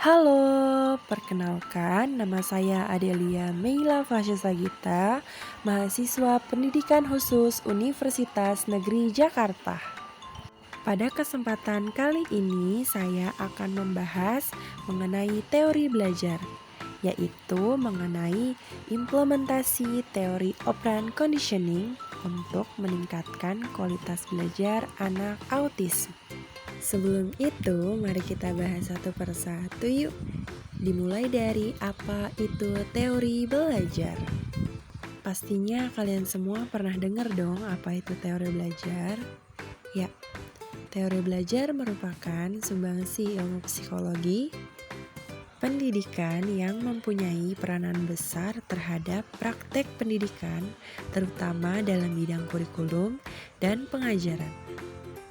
Halo, perkenalkan nama saya Adelia Meila Fasya Sagita, mahasiswa Pendidikan Khusus Universitas Negeri Jakarta. Pada kesempatan kali ini saya akan membahas mengenai teori belajar, yaitu mengenai implementasi teori operant conditioning untuk meningkatkan kualitas belajar anak autis. Sebelum itu, mari kita bahas satu persatu yuk. Dimulai dari apa itu teori belajar. Pastinya kalian semua pernah dengar dong apa itu teori belajar. Ya, teori belajar merupakan sumbangsi ilmu psikologi, pendidikan yang mempunyai peranan besar terhadap praktek pendidikan, terutama dalam bidang kurikulum dan pengajaran.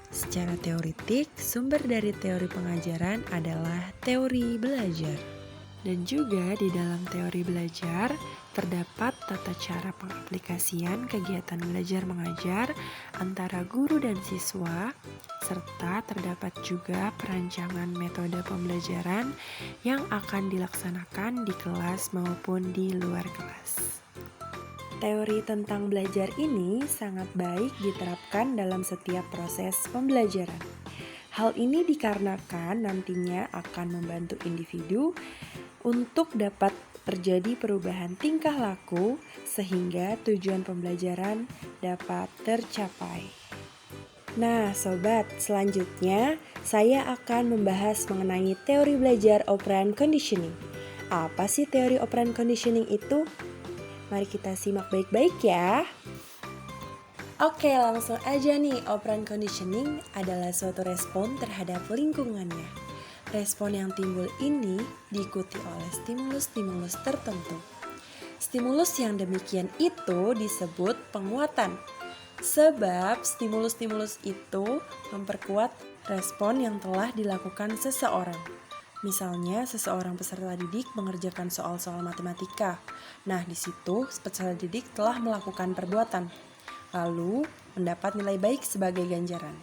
Secara teoritik, sumber dari teori pengajaran adalah teori belajar. Dan juga di dalam teori belajar, terdapat tata cara pengaplikasian kegiatan belajar mengajar antara guru dan siswa, serta terdapat juga perancangan metode pembelajaran yang akan dilaksanakan di kelas maupun di luar kelas. Teori tentang belajar ini sangat baik diterapkan dalam setiap proses pembelajaran. Hal ini dikarenakan nantinya akan membantu individu untuk dapat terjadi perubahan tingkah laku sehingga tujuan pembelajaran dapat tercapai. Nah, sobat, selanjutnya saya akan membahas mengenai teori belajar operant conditioning. Apa sih teori operant conditioning itu? Mari kita simak baik-baik ya. Oke, langsung aja nih. Operant conditioning adalah suatu respon terhadap lingkungannya. Respon yang timbul ini diikuti oleh stimulus-stimulus tertentu. Stimulus yang demikian itu disebut penguatan. Sebab stimulus-stimulus itu memperkuat respon yang telah dilakukan seseorang. Misalnya, seseorang peserta didik mengerjakan soal-soal matematika. Nah, di situ peserta didik telah melakukan perbuatan, lalu mendapat nilai baik sebagai ganjaran.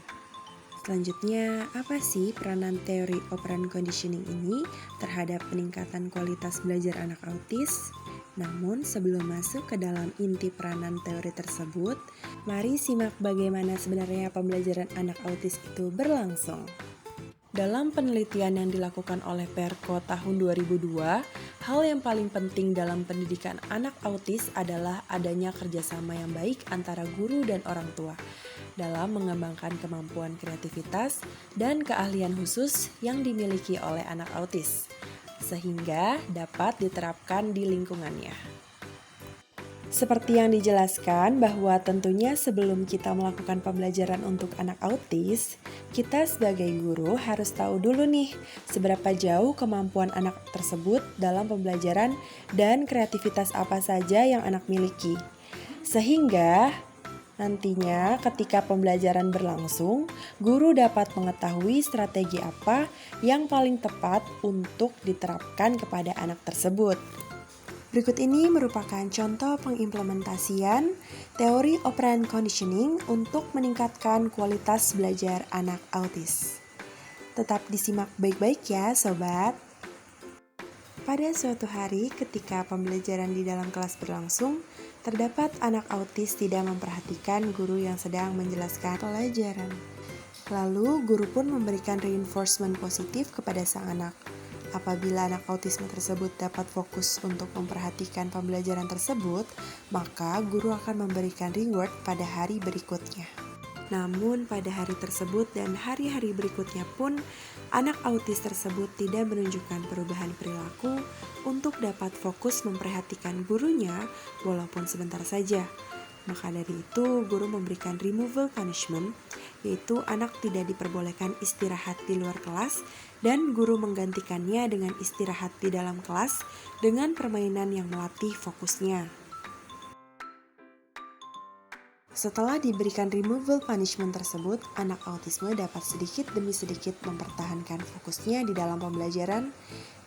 Selanjutnya, apa sih peranan teori operant conditioning ini terhadap peningkatan kualitas belajar anak autis? Namun, sebelum masuk ke dalam inti peranan teori tersebut, mari simak bagaimana sebenarnya pembelajaran anak autis itu berlangsung. Dalam penelitian yang dilakukan oleh Perko tahun 2002, hal yang paling penting dalam pendidikan anak autis adalah adanya kerjasama yang baik antara guru dan orang tua dalam mengembangkan kemampuan kreativitas dan keahlian khusus yang dimiliki oleh anak autis, sehingga dapat diterapkan di lingkungannya. Seperti yang dijelaskan bahwa tentunya sebelum kita melakukan pembelajaran untuk anak autis, kita sebagai guru harus tahu dulu nih seberapa jauh kemampuan anak tersebut dalam pembelajaran dan kreativitas apa saja yang anak miliki. Sehingga nantinya ketika pembelajaran berlangsung, guru dapat mengetahui strategi apa yang paling tepat untuk diterapkan kepada anak tersebut. Berikut ini merupakan contoh pengimplementasian teori operant conditioning untuk meningkatkan kualitas belajar anak autis. Tetap disimak baik-baik ya, sobat. Pada suatu hari ketika pembelajaran di dalam kelas berlangsung, terdapat anak autis tidak memperhatikan guru yang sedang menjelaskan pelajaran. Lalu, guru pun memberikan reinforcement positif kepada sang anak. Apabila anak autisme tersebut dapat fokus untuk memperhatikan pembelajaran tersebut, maka guru akan memberikan reward pada hari berikutnya. Namun pada hari tersebut dan hari-hari berikutnya pun, anak autis tersebut tidak menunjukkan perubahan perilaku untuk dapat fokus memperhatikan gurunya walaupun sebentar saja. Maka dari itu, guru memberikan removal punishment, yaitu anak tidak diperbolehkan istirahat di luar kelas dan guru menggantikannya dengan istirahat di dalam kelas dengan permainan yang melatih fokusnya. Setelah diberikan removal punishment tersebut, anak autisme dapat sedikit demi sedikit mempertahankan fokusnya di dalam pembelajaran,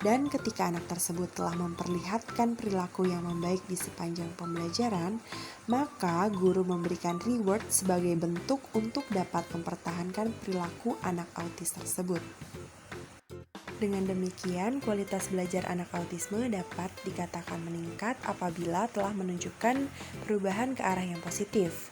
dan ketika anak tersebut telah memperlihatkan perilaku yang membaik di sepanjang pembelajaran, maka guru memberikan reward sebagai bentuk untuk dapat mempertahankan perilaku anak autis tersebut. Dengan demikian, kualitas belajar anak autisme dapat dikatakan meningkat apabila telah menunjukkan perubahan ke arah yang positif.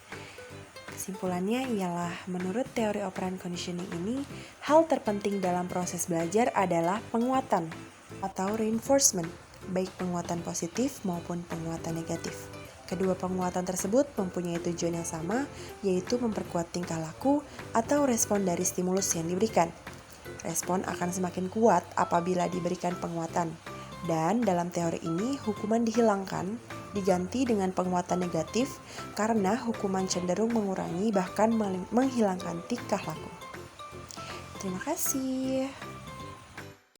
Kesimpulannya ialah, menurut teori operant conditioning ini, hal terpenting dalam proses belajar adalah penguatan atau reinforcement, baik penguatan positif maupun penguatan negatif. Kedua penguatan tersebut mempunyai tujuan yang sama, yaitu memperkuat tingkah laku atau respon dari stimulus yang diberikan. Respon akan semakin kuat apabila diberikan penguatan. Dan dalam teori ini, hukuman dihilangkan, diganti dengan penguatan negatif karena hukuman cenderung mengurangi bahkan menghilangkan tingkah laku. Terima kasih.